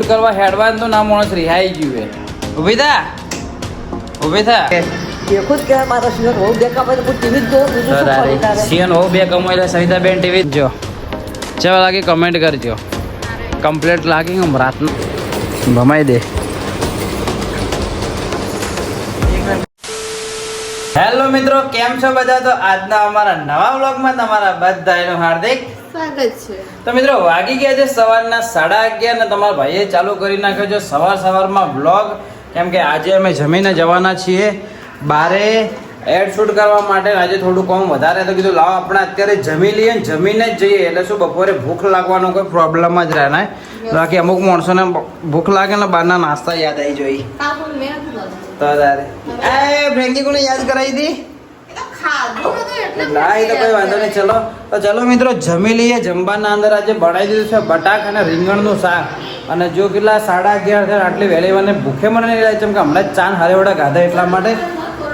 કરવા હેડવાન તો ના માણસ રિહાઈ ગયું હે ઊભી થા ખુદ કે મારા સિયન બહુ દેખાવે તો ટીવી જ જોઉં બીજું શું કરું તારે સિયન હો બે કમાયેલા સવિતાબેન ટીવી જ જો ચેવા લાગી કમેન્ટ કરજો કમ્પ્લીટ લાગી હું રાતનું ભમાઈ દે હેલો મિત્રો કેમ છો બધા તો આજના અમારા નવા વ્લોગમાં તમારા બધાનું હાર્દિક સ્વાગત છે તો મિત્રો વાગી ગયા છે સવારના 11:30 ને તમારા ભાઈએ ચાલુ કરી નાખ્યો છે સવારમાં વ્લોગ કેમ કે આજે અમે જમીને જવાના છીએ બારે એડ શૂટ કરવા માટે આજે થોડું કામ વધારે તો કીધું લાવો આપણે અત્યારે જમી લઈએ ને જમીને જ જઈએ એટલે શું બપોરે ભૂખ લાગવાનો કોઈ પ્રોબ્લેમ જ રહે ને બાકી અમુક માણસોને ભૂખ લાગે ને બહારના નાસ્તા યાદ આવી જોઈ તો તારે એ ફ્રેન્કી કોને યાદ કરાવી હતી ના એ તો કોઈ વાંધો નહીં ચલો મિત્રો જમી લઈએ જમવાના અંદર આજે બનાવી દીધું છે બટાક અને રીંગણનું શાક અને જો કેટલા 11:30 છે આટલી વહેલી મને ભૂખે મને નહીં લાગે કેમ કે હમણાં જ ચાન હરેવડા ગાધા એટલા માટે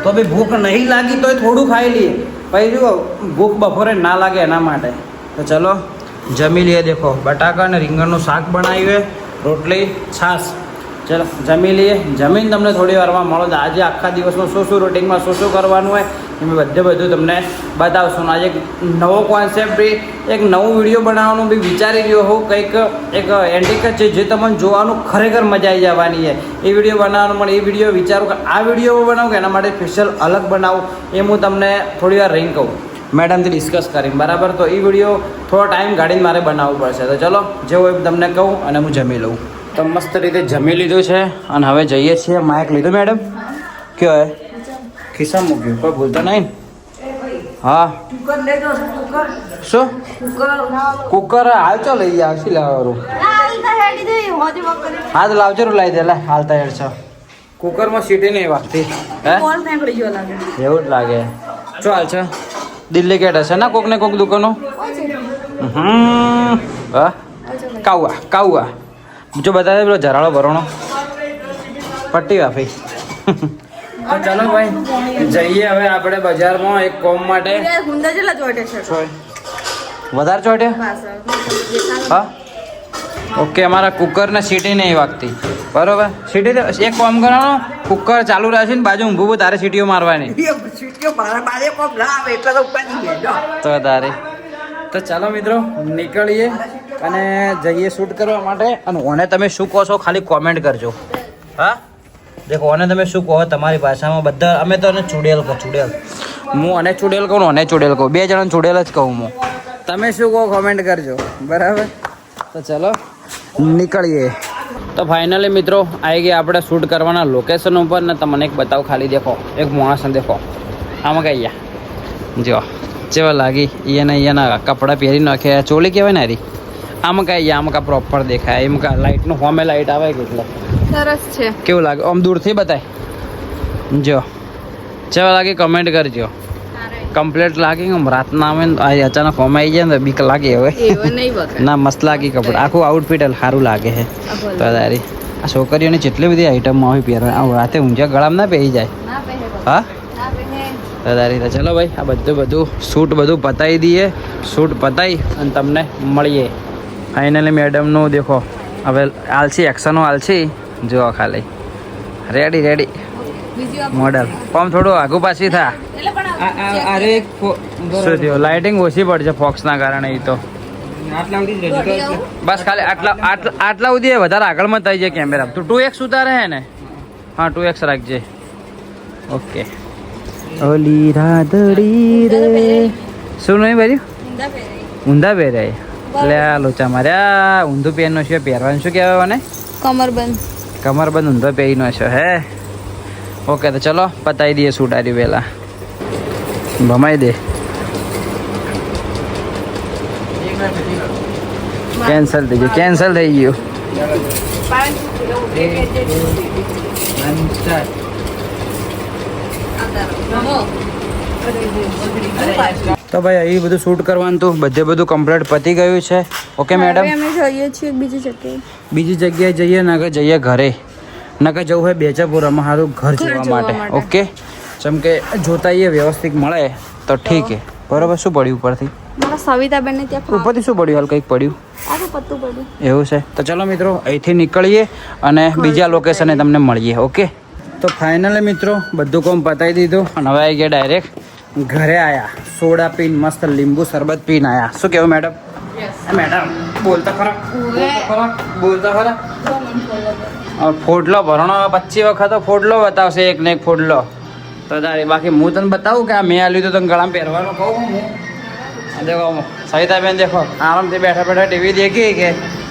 તો બી ભૂખ નહીં લાગી તોય થોડું ખાઈ લઈએ પછી જો ભૂખ બપોરે ના લાગે એના માટે તો ચલો જમી લઈએ દેખો બટાકા અને રીંગણનું શાક બનાવ્યું રોટલી છાશ ચલો જમી લઈએ જમીન તમને થોડી વારમાં મળો તો આજે આખા દિવસમાં શું રૂટિનમાં શું કરવાનું હોય એ મેં બધું તમને બતાવશું આજે એક નવો કોન્સેપ્ટ બી એક નવું વિડીયો બનાવવાનું બી વિચારી રહ્યો હોઉં કંઈક એક એન્ટિક છે જે તમને જોવાનું ખરેખર મજા આવી જવાની છે એ વિડીયો બનાવવાનું પણ એ વિડીયો વિચારું કે આ વિડીયો બનાવું કે એના માટે સ્પેશિયલ અલગ બનાવું એ હું તમને થોડી વાર રહીને કહું મેડમથી ડિસ્કસ કરીને બરાબર તો એ વિડીયો થોડો ટાઈમ કાઢીને મારે બનાવવું પડશે તો ચલો જેવું એ તમને કહું અને હું જમી લઉં તો મસ્ત રીતે જમી લીધું છે અને હવે જઈએ છીએ માઇક લીધું મેડમ કયો હે ખિસ્સા મૂક્યું કોઈ ભૂલતા નહીં હા શું કુકર હાલ ચો લઈ જાય શું લાવવાનું હા તો લાવજો લાવી દે લે હાલ તૈયાર છે કુકરમાં સીટી નહીં વાગતી હે એવું જ લાગે ચાલ છે દિલ્હી ગેટ હશે ને કોક ને કોક દુકાનો હા કાઉઆ જો બતાવે પેલો જરાળો ભરણો પટ્ટી વાફી તો ચાલો ભાઈ જઈએ હવે આપણે બજારમાં એક કોમ માટે વધારે ચોટે હા ઓકે અમારા કુકરને સીટી નહીં વાગતી બરોબર સીટી એક કોમ કરવાનો કુકર ચાલુ રાખી ને બાજુ ઊભું તારે સીટીઓ મારવાની તો તારે તો ચાલો મિત્રો નીકળીએ અને જઈએ શૂટ કરવા માટે અને ઓને તમે શું કહો છો ખાલી કોમેન્ટ કરજો હા દેખો ઓને તમે શું કહો તમારી ભાષામાં બધા અમે તો એને ચૂડેલ કહો ચૂડેલ હું અને ચૂડેલ કહું અને ચૂડેલ કહું બે જણાને ચૂડેલ જ કહું હું તમે શું કહો કોમેન્ટ કરજો બરાબર તો ચલો નીકળીએ તો ફાઇનલી મિત્રો આવી ગયા આપણે શૂટ કરવાના લોકેશન ઉપર ને તમને એક બતાવું ખાલી દેખો એક માણસને દેખો આમાં કઈ ગયા જો જેવા લાગી અહીંયાના કપડાં પહેરી નાખ્યા ચોલી કહેવાય ને હરી આમાં કઈ આમાં કા પ્રોપર દેખાય એમ કા લાઇટનું હોમે લાઇટ આવે એટલે સરસ છે કેવું લાગે આમ દૂરથી બતાય જો જેવા લાગે કમેન્ટ કરજો કમ્પ્લીટ લાગી આમ રાતના આવે ને અચાનક હોમે આવી જાય ને બીક લાગે હવે ના મસ્ત લાગી કપડાં આખું આઉટફિટ સારું લાગે છે તો તારી આ છોકરીઓની જેટલી બધી આઈટમો આવી પહેરવા રાતે ઊંઝા ગળામાં ના પહેરી જાય હા તારી તો ચલો ભાઈ આ બધું શૂટ બધું પતાવી દઈએ શૂટ પતાવી અને તમને મળીએ ફાઇનલી મેડમનું દેખો હવે આલસી એક્શનો આલસી જો ખાલી રેડી મોડલ પમ થોડું આગુ પાછી થા અરે શું થયું લાઇટિંગ ઓછી પડશે ફોક્સના કારણે એ તો બસ ખાલી આટલા સુધી વધારે આગળમાં થઈ જાય કેમેરા તું 2x ઉતારે હે ને હા 2x રાખજે ઓકે ઓલી રાધડી રે શું નહીં ભર્યું ઊંધા પહેરાય એટલે આ લોચા માર્યા ઊંધું પહેરનો છે પહેરવાનું શું કહેવાય મને કમરબંધ ઊંધો પહેરીનો છે હે ઓકે તો ચલો પતાવી દઈએ શૂટ આરી પહેલાં ભમાઈ દે કેન્સલ થઈ ગયું તો ભાઈ એ બધું શૂટ કરવાનું હતું બધું કમ્પ્લીટ પતી ગયું છે ઓકે મેડમ અમે જઈએ છીએ બીજી જગ્યાએ જઈએ નકર જઈએ ઘરે નકર જવું હોય બેચાપુર અમારું ઘર જોવા માટે ઓકે જેમ કે જોતા વ્યવસ્થિત મળે તો ઠીક છે બરોબર શું પડ્યું ઉપરથી મારા સવિતાબેન ને ત્યાં ઉપરથી શું પડ્યું હાલ કંઈક પડ્યું આખું પત્તું પડ્યું. એવું છે તો ચલો મિત્રો અહીંથી નીકળીએ અને બીજા લોકેશને તમને મળીએ. ઓકે તો ફાઇનલી મિત્રો બધું કામ પતાવી દીધું અને હવે આવી ગયા ડાયરેક્ટ ઘરે આવ્યા. સોડા પીને મસ્ત લીંબુ શરબત પીને આવ્યા. શું કહેવું મેડમ? મેડમ બોલતા ખરા બોલતા ખરા. ફોડલો ભરણો 25 વખત ફોડલો બતાવશે એક ને એક ફોડલો તો તારે બાકી હું તને બતાવું કે આ મેં આલ્યું તો તને ગળામાં પહેરવાનું કહું હું. દેખો સવિતાબેન દેખો આરામથી બેઠા બેઠા ટીવી દેખી કે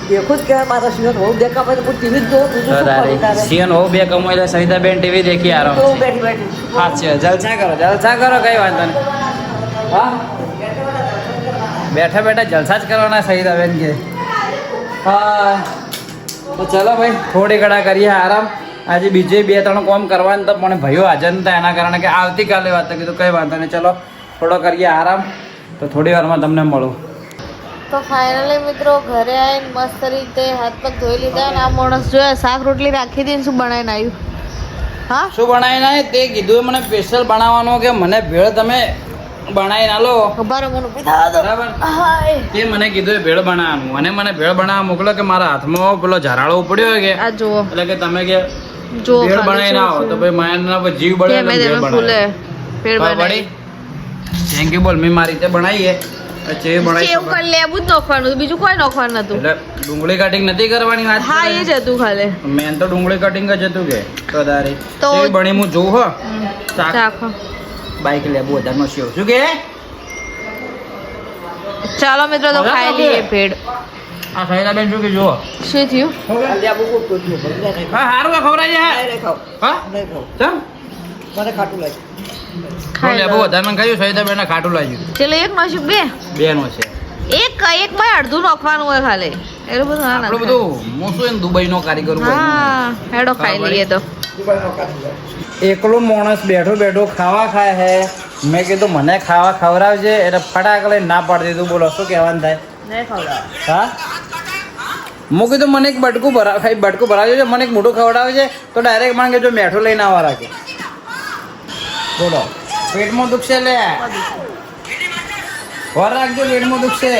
देखो क्या माता सीजन हो देखा भाई तो टीवी दो તો તારે સિયન હો બે કમાઈ લે સવિતાબેન ટીવી દેખી આરામ तो बैठी बैठी સાચી જલસા કરો કઈ વાંધો નહીં. હા બેઠા બેઠા જલસા જ કરવાના સવિતાબેન કે હા. તો ચલો ભાઈ થોડી ઘણા કરીએ આરામ. આજે બીજે 2-3 કામ કરવાનું તો પણ ભાઈઓ હાજર નતા એના કારણે કે આવતીકાલે વાત તો કીધું કઈ વાંધો નહીં. ચલો થોડો કરીએ આરામ તો થોડી વારમાં તમને મળું. તો ફાઇનલી મિત્રો ઘરે આવીને મસ્ત રીતે હાથ પગ ધોઈ લીધા અને આ માણસ જોયા શાક રોટલી રાખી હતી ને શું બનાવીને આવ્યું. હા શું બનાવીને આવે તે કીધું મને સ્પેશિયલ બનાવવાનું કે મને ભેળ તમે બનાવીને આલો ખબર મને પીધા દો. બરાબર. હાય. તે મને કીધું એ ભેળ બનાવવાનું અને મને ભેળ બનાવવા મોકલો કે મારા હાથમાં પેલો ઝારાળો ઉપડ્યો હોય કે આ જુઓ એટલે કે તમે કે જુઓ ભેળ બનાવીને આવો તો ભાઈ માયાના જીવ બળે એટલે ભેળ ફૂલે બનાવે. પેડ બરાબર. બનાવી થેન્ક યુ બોલ મેં મારી રીતે બનાવીએ ચેવી બનાવી કેવું કરી લેવું જ નાખવાનું બીજું કોઈ નાખવાનું નતું. એટલે ડુંગળી કટિંગ નથી કરવાની વાત હા એ જ હતું ખાલી મેન તો ડુંગળી કટિંગ જ હતું કે તો તારી તો કેવી બની હું જોઉં હો શાક ચાખો બાઈક લેવું વધારનો શેવ શું કે ચાલો મિત્રો તો હવે ખાઈ તો લઈએ કે? પેડ આ સૈલાબેન શું કે જુઓ શું થયું लिया बुक को दियो बंद नहीं હા હારું ખવડાવી હા नहीं खाओ હા नहीं खाओ ચમ मैंने खाटू लाई ખાઈ લેવું લો. વધારનું ખાયું સૈલાબેન ખાટું લાગ્યું ચલો એક નોશિક બે બેનો છે એક માં અડધું નાખવાનું હોય ખાલી એટલું બધું ના આપણું નાખાય. બધું હું શું દુબઈ નો કારીગર હા હેડો ખાઈ લઈએ તો એકલો માણસ બેઠો બેઠો ખાવા ખાય હે મેં કીધું મને ખાવા ખવડાવજે એટલે ફટાક લઈને ના પાડી દીધું. બોલો શું કહેવાનું થાય? નહીં ખવડાવ હા હું કીધું મને એક બટકું ભરાવજો છે મને એક મોટું ખવડાવે છે તો ડાયરેક્ટ માંગે જો મેઠું લઈને આવવા રાખે. બોલો પેટમાં દુખશે લે વાર રાખજો પેટમાં દુખશે.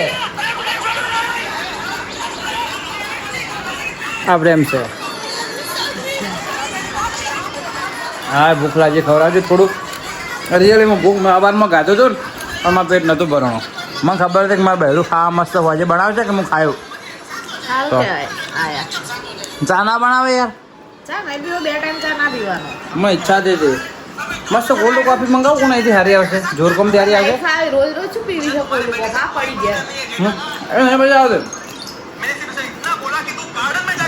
આ પ્રેમ છે. હા ભૂખ લાગી ખવડાવજો થોડું. રિયલીમાં ભૂખ મેં અવારમાં ગાતો હતો ને પણ મારું પેટ નહોતું ભરણું. મને ખબર હતી કે મારે બહેરું ખાવા મસ્ત હોજે બનાવશે કે હું ખાયું. સારું તો. કહેવાય આયા ચા ના બનાવે યાર ચા નહીં પીવો 2 ટાઈમ ચા ના પીવાનો મને ઈચ્છા થઈ હતી મસ્ત કોલ્ડ કોફી મંગાવું કોણ અહીંથી હારી આવશે જોરકોમ હારી આવશે ખાય રોજ રોજ શું પીવી છે કોઈ લોકો હા પડી ગયા એને મજા આવશે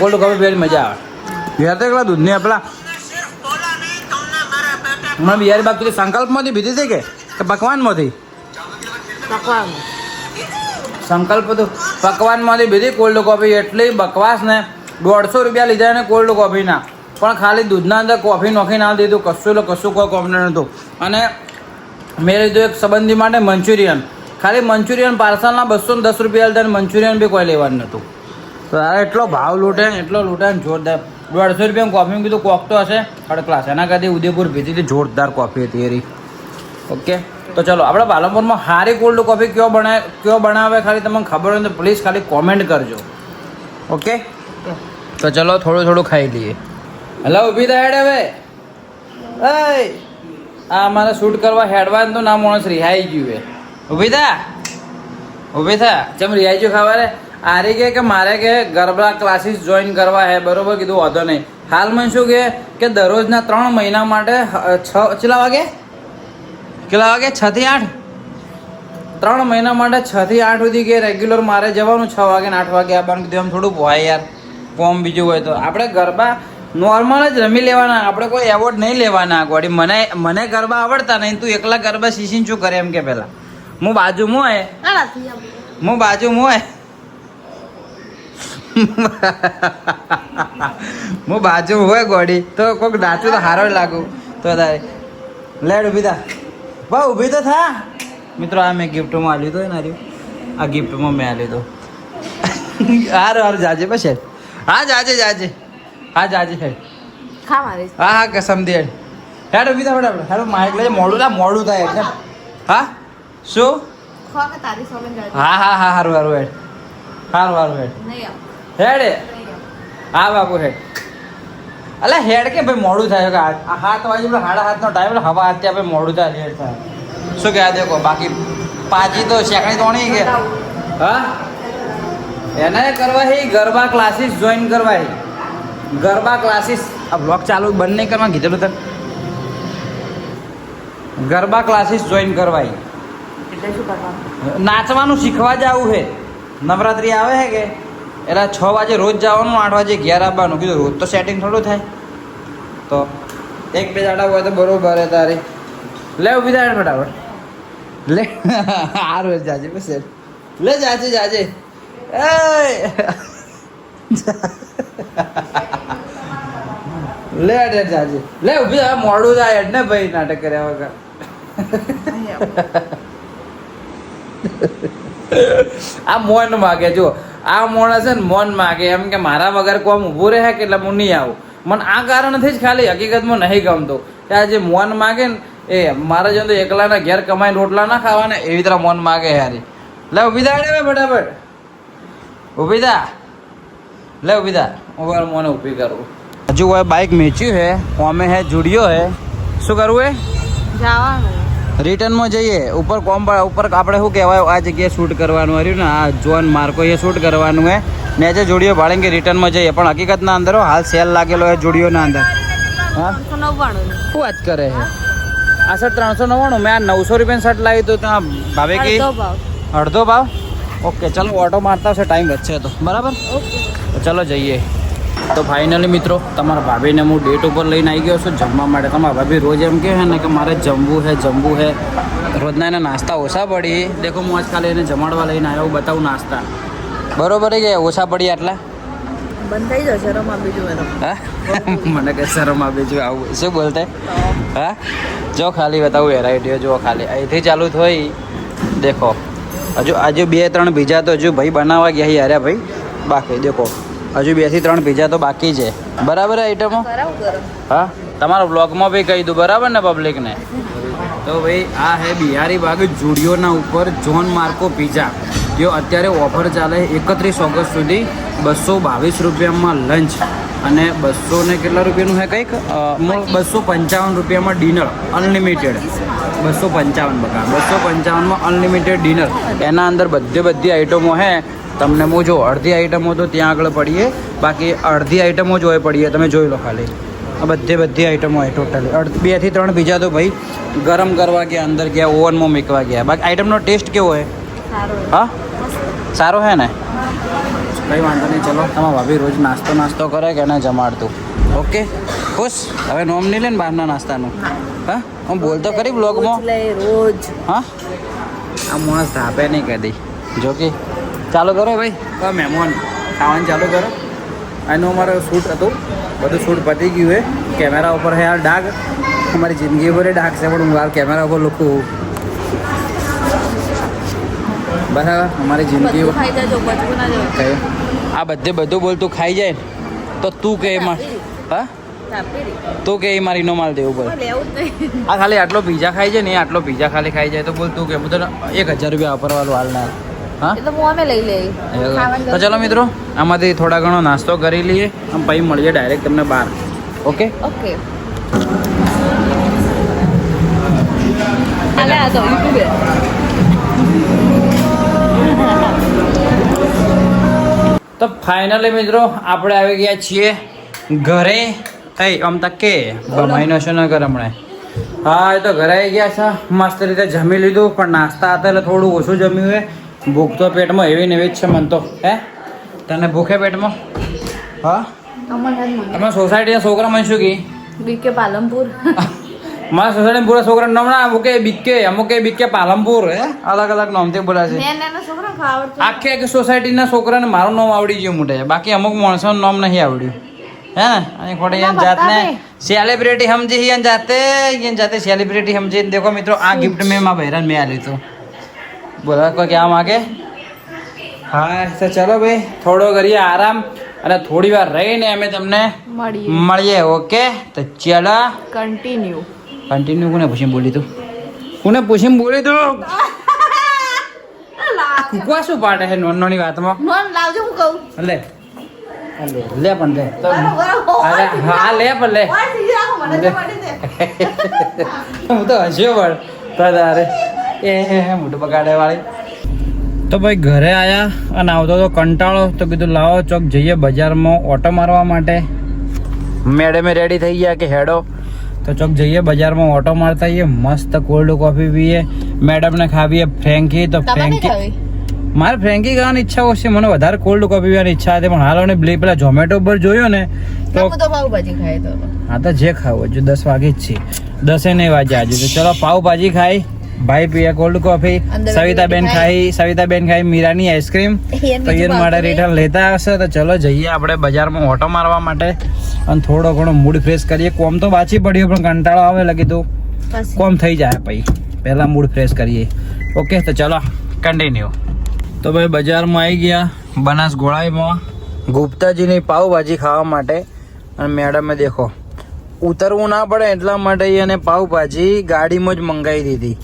કોલ્ડ કોફી પીવાની મજા આવે યાર તો એકલા દૂધની આપલા હમણાં બિહારી બાપ પેલી સંકલ્પમાંથી પીધી હતી કે પકવાનમાંથી પકવાનું સંકલ્પ તો પકવાનમાંથી પીધી કોલ્ડ કોફી એટલી બકવાસ ને 150 રૂપિયા લીધા એને કોલ્ડ કોફીના પણ ખાલી દૂધના અંદર કોફી નોખી ના દીધું કશું કોઈ કોફી નહોતું. અને મેં લીધું એક સંબંધી માટે મંચુરિયન ખાલી મંચુરિયન પાર્સલના 210 રૂપિયા લીધા અને મંચુરિયન બી કોઈ લેવાનું નહોતું. તો આ એટલો ભાવ લૂંટે ને જોરદાર 150 રૂપિયા કોફી કીધું કોક તો હશે થર્ડ ક્લાસ એના કરતી ઉદયપુર ભેજી હતી જોરદાર કોફી હતી એરી. ઓકે તો ચલો આપણે પાલનપુરમાં સારી કોલ્ડ કોફી કયો બનાવે ખાલી તમને ખબર હોય તો પ્લીઝ ખાલી કોમેન્ટ કરજો. ઓકે તો ચલો થોડું ખાઈ લઈએ. હલો ઊભી થા હેડ હવે એ આ મારે શૂટ કરવા હેડવાનું તો ના માણસ રિહાઈ ગયું હે. ઊભી થા ચમ રિહાઈ ગયું ખબર હે આરી કે મારે કે ગરબા ક્લાસીસ જોઈન કરવા હે બરોબર કીધું વાંધો નહીં. હાલમાં શું કે દરરોજના 3 મહિના માટે 6 વાગે 6 થી 8 3 મહિના માટે 6 થી 8 સુધી કે રેગ્યુલર મારે જવાનું 6 વાગે ને 8 વાગે આવવાનું કીધું એમ થોડું ભવાય યાર ફોર્મ બીજું હોય તો આપણે ગરબા નોર્મલ જ રમી લેવાના આપણે કોઈ એવોર્ડ નહીં લેવાના ગોડી મને ગરબા આવડતા નહીં તું એકલા ગરબા શીશીને શું કરે એમ કે પહેલા હું બાજુ હોય ગોડી તો કોઈક નાચું તો હારો લાગુ તો તારે લેડ ઊભી થા ભાઈ ઊભી તો થા મિત્રો આ મેં ગિફ્ટમાં આલ્યું તો ને આ ગિફ્ટમાં મેં આલ્યું તો હારું જાજે પછી હા જાજે હેડ ખા મારી હા કસમ દે હેડ ઊભી થા ફટાફટ હેડ માઇક લઈ મોડું થાય એટલે હા શું ખવા કે તારી સોબેન જાય હા હા હા હારું હારું હેડ હારું હેડ નહીં આવ હેડ હા બાપુ હેડ અલા હેડ કે ભાઈ મોડું થાય કે 7 વાગે 7:30 નો ટાઈમ હવા હાથ ત્યાં ભાઈ મોડું થાય લેટ થાય શું કહે દેખો બાકી પાજી તો શેકણી તોણી કે હા એને કરવા હે ગરબા ક્લાસીસ જોઈન કરવા હે ગરબા ક્લાસીસ આ બ્લોગ ચાલુ બંધ નહીં કરવા કીધેલું તને ગરબા ક્લાસીસ જોઈન કરવા હે એટલે શું કરવાનું? નાચવાનું શીખવા જવું છે નવરાત્રી આવે છે કે એટલે 6 વાગે રોજ જવાનું 8 વાગે ઘેર આવવાનું કીધું રોજ તો સેટિંગ થોડું થાય તો એક બે દાડા હોય તો બરોબર હે તારી લે ઉભી થાય ફટાફટ લે આ રોજ જાજે બસ લે જાજે જાજે એ લે અડે જાજે લે ઉભી થાય મોડું જાય ને ભાઈ નાટક કર્યા વગર આ મોન માગે જો આ માણસ છે ને મોન માગે એમ કે મારા વગર કોમ ઊભું રહે કે એટલે હું નહીં આવું મને આ કારણથી જ ખાલી હકીકતમાં નહીં ગમતું કે આ જે મોન માગે ને એ મારા જેમ તો એકલાના ઘેર કમાઈને રોટલા ના ખાવા ને એવી તરહ મોન માગે હારી લે ઉભી થા રે ફટાફટ ઉભી થા લે ઉભી થા હું મોને ઊભી કરું હજુ કોઈ બાઇક મેચ્યું હે કોમે હે જુડિયો હે શું કરવું હે જવાનું રિટર્નમાં જઈએ ઉપર ઉપર આપણે શું કહેવાય આ જગ્યાએ શૂટ કરવાનું રહ્યું ને આ જોન માર્કો એ શૂટ કરવાનું હે ને જે જોડીઓ ભાડેંગે રિટર્નમાં જઈએ પણ હકીકતના અંદર હાલ સેલ લાગેલો હે જોડીઓના અંદર હા 399 શું વાત કરે છે આ શર્ટ 399 મેં આ 900 રૂપિયાની શર્ટ લાવી તો ત્યાં ભાવે કે અડધો ભાવ ઓકે ચલો ઓટો મારતા હશે ટાઈમ વચ્ચે તો બરાબર ઓકે તો ચલો જઈએ તો ફાઇનલી મિત્રો તમારા ભાભીને હું ડેટ ઉપર લઈને આવી ગયો છું જમવા માટે તમારા ભાભી રોજ એમ કહે છે ને કે મારે જમવું છે રોજના એના નાસ્તા ઓછા પડી દેખો હું આજ ખાલી એને જમાડવા લઈને આવ્યો બતાવું નાસ્તા બરોબર કે ઓછા પડી આટલા બંધ થઈ જશે રમા બીજું એનો. હા મને કે શરમ આવે જો આવું શું બોલતા હા જો ખાલી બતાવું વેરાયટીઓ જો ખાલી અહીંથી ચાલુ થઈ દેખો હજુ આજે 2-3 બીજા તો હજુ ભાઈ બનાવવા ગયા યાર ભાઈ બાકી દેખો હજુ 2 થી 3 બીજા તો બાકી છે બરાબર આઈટમો કરાવું ગરમ. હા તમારા બ્લોગમાં બી કહી દઉં બરાબર ને પબ્લિકને તો ભાઈ આ હે બિહારી બાગ જુડિયોના ઉપર જોન માર્કો પિઝા જો અત્યારે ઓફર ચાલે 31 ઓગસ્ટ સુધી 222 રૂપિયામાં લંચ અને 200 ને કેટલા રૂપિયાનું હે કંઈક 255 રૂપિયામાં ડિનર અનલિમિટેડ 255 બકા 255માં અનલિમિટેડ ડિનર એના અંદર બધી આઈટમો હે તમને હું જો અડધી આઈટમો તો ત્યાં આગળ પડીએ બાકી અડધી આઈટમો જ હોય પડીએ તમે જોઈ લો ખાલી આ બધી આઈટમો હોય ટોટલી 2 થી 3 બીજા તો ભાઈ ગરમ કરવા ગયા અંદર ગયા ઓવનમાં મૂકવા ગયા બાકી આઈટમનો ટેસ્ટ કેવો હોય હા સારો હે ને કંઈ વાંધો નહીં ચલો તમારા ભાભી રોજ નાસ્તો કરે કે એને જમાડતું ઓકે ખુશ હવે નોમ નહીં લે ને બહારના નાસ્તાનું હા હું બોલતો ખરી બ્લોગમાં એટલે રોજ હા આ માણસ ધાપે નહીં કદી જો કે ચાલુ કરો ભાઈ મહેમાન ખાવાનું ચાલુ કરો એનું અમારું શૂટ હતું બધું શૂટ પતી ગયું છે કેમેરા ઉપર છે યાર ડાઘ અમારી જિંદગી ઉપર ડાઘ છે પણ હું યાર કેમેરા ઉપર લખું બરાબર અમારી જિંદગી બધું ખાઈ જાજો બચવું ના જવું. કયું આ બધું બોલતું ખાઈ જાય ને તો તું કે એમાં હા તાપેરી. તું કે એ મારી નો માલ દેવું પણ પડે લેવું જ નહીં. આ ખાલી આટલો પીઝા ખાઈ જાય ને આટલો પીઝા ખાલી ખાઈ જાય તો બોલ તું કે હું તને 1000 રૂપિયા વાપરવાનું હાલ ના હા એ તો હું અમે લઈ લઈ તો ચલો મિત્રો આમાંથી થોડા ઘણો નાસ્તો કરી લઈએ આમ પછી મળીએ ડાયરેક્ટ તમને બહાર ઓકે ઓકે આલે આ તો યુટ્યુબે. તો ફાઇનલી મિત્રો આપણે આવી ગયા છીએ ઘરે થઈ આમ તક કે મહિનો શું ન કરે હમણાં હા એ તો ઘરે આવી ગયા છે મસ્ત રીતે જમી લીધું પણ નાસ્તા હતા એટલે થોડું ઓછું જમ્યું હે ભૂખ તો પેટમાં એવી ને એવી જ છે મન તો હે તને ભૂખે પેટમાં હા તમે સોસાયટીના છોકરા મને શું કી બીકે પાલનપુર મારા સોસાયટી પૂરા છોકરા નામ ના અમુકે બીકે પાલનપુર હે અલગ અલગ નામથી બોલાશે નાના છોકરા ખાવડતું આખી સોસાયટીના છોકરાને મારું નામ આવડી ગયું મોટે બાકી અમુક માણસોનું નામ નહીં આવડ્યું હે ને અને ખોટી યન જાતને સેલિબ્રિટી સમજી યન જાતે સેલિબ્રિટી સમજી દેખો મિત્રો આ ગિફ્ટ મેં મારા બહેરાન મેં આલ્યું હતું બોલા કોઈ ક્યાં માગે હા તો ચલો ભાઈ થોડો કરીએ આરામ અને થોડી વાર રહીને અમે તમને મળીએ ઓકે તો ચલો કન્ટિન્યુ કન્ટિન્યુ કોને પૂછીને બોલી તું કુકવા શું પાડે છે નોની વાતમાં નોન લાવજો હું કહું લે લે પણ લે તો અરે હા લે પણ લે હું તો હસ્યો પણ તારે એ મોટું બગાડે વાળી તો ભાઈ ઘરે આયા અને આવતો તો કંટાળો તો કીધું લાવો ચોક જઈએ બજારમાં ઓટો મારવા માટે મેડમે રેડી થઈ ગયા કે હેડો તો ચોક જઈએ બજારમાં ઓટો મારતા આવીએ મસ્ત કોલ્ડ કોફી પીએ મેડમને ખાવીએ ફ્રેન્કી તો ફ્રેન્કી મારે ફ્રેન્કી ખાવાની ઈચ્છા હશે મને વધારે કોલ્ડ કોફી પીવાની ઈચ્છા હતી પણ હાલ મને પેલા ઝોમેટો પર જોયો ને તો પાવભાજી ખાય તો હા તો જે ખાવું હજુ 10 વાગે જ છે 10 નહીં વાગે આજે તો ચલો પાવભાજી ખાઈ ભાઈ પીએ કોલ્ડ કોફી સવિતાબેન ખાઈ મીરાની આઈસ્ક્રીમ તો એ માટે રિટર્ન લેતા હશે તો ચલો જઈએ આપણે બજારમાં ઓટો મારવા માટે અને થોડો ઘણો મૂડ ફ્રેશ કરીએ કોમ તો બાચી પડ્યો પણ કંટાળો આવે લાગી તો કોમ થઈ જાય પછી પહેલા મૂડ ફ્રેશ કરીએ ઓકે તો ચલો કન્ટિન્યુ તો ભાઈ બજારમાં આવી ગયા બનાસ ગોળાઈમાં ગુપ્તાજીની પાવભાજી ખાવા માટે અને મેડમે દેખો ઉતરવું ના પડે એટલા માટે એને પાવભાજી ગાડીમાં જ મંગાવી દીધી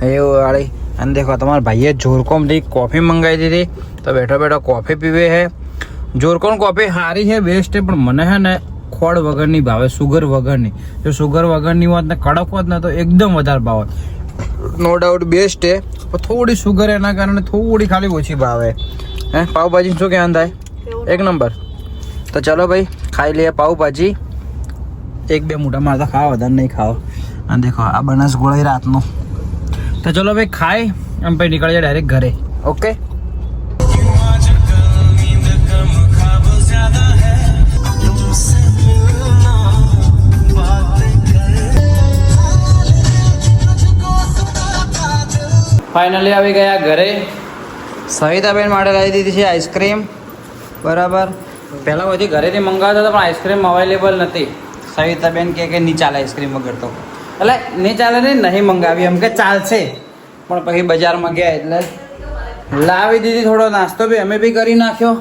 એવું વાળી અને દેખો તમારા ભાઈએ જોરકોમથી કોફી મંગાવી દીધી તો બેઠો બેઠો કોફી પીવે છે જોરકોન કોફી સારી છે બેસ્ટ છે પણ મને છે ને ખોળ વગરની ભાવે સુગર વગરની જો સુગર વગરની હોત ને કડક હોત ને તો એકદમ વધારે ભાવે નો ડાઉટ બેસ્ટ છે પણ થોડી સુગર એના કારણે થોડી ખાલી ઓછી ભાવે હે પાવભાજી શું કહેવાનું થાય એક નંબર તો ચલો ભાઈ ખાઈ લઈએ પાવભાજી એક બે મોટા મારે તો ખાવા વધારે નહીં ખાઓ અને દેખો આ બનાસ ગોળાઈ રાતનું તો ચલો ભાઈ ખાઈ આમ પછી નીકળી જાય ડાયરેક્ટ ઘરે ઓકે ફાઇનલી આવી ગયા ઘરે સવિતાબેન માટે લાવી દીધી છે આઈસ્ક્રીમ બરાબર પહેલાં બધી ઘરેથી મંગાવતા હતા પણ આઈસ્ક્રીમ અવેલેબલ નથી સવિતાબેન કે નહીં ચાલે આઈસ્ક્રીમ વગર તો એટલે નહીં ચાલે નહીં મંગાવી એમ કે ચાલશે પણ પછી બજારમાં ગયા એટલે લાવી દીધી થોડો નાસ્તો બી અમે બી કરી નાખ્યો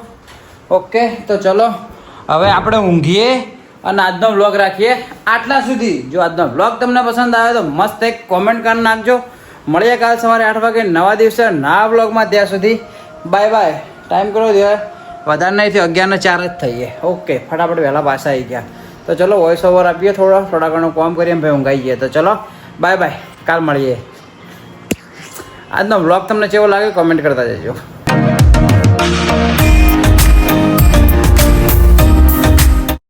ઓકે તો ચલો હવે આપણે ઊંઘીએ અને આજનો વ્લોગ રાખીએ આટલા સુધી જો આજનો વ્લોગ તમને પસંદ આવે તો મસ્ત એક કોમેન્ટ કરી નાખજો મળીએ કાલ સવારે 8 વાગે નવા દિવસે નવા વ્લોગમાં ત્યાં સુધી બાય બાય ટાઈમ કરો દે વધારે નહીં થયો 11:04 જ થઈએ ઓકે ફટાફટ વહેલા પાછા આવી ગયા તો ચલો વોઇસ ઓવર આપીએ થોડા ઘણું કામ કરીએ ભાઈ ઊંઘાઈ જઈએ તો ચલો બાય બાય કાલ મળીએ આજનો વ્લોગ તમને કેવો લાગે કોમેન્ટ કરતા જજો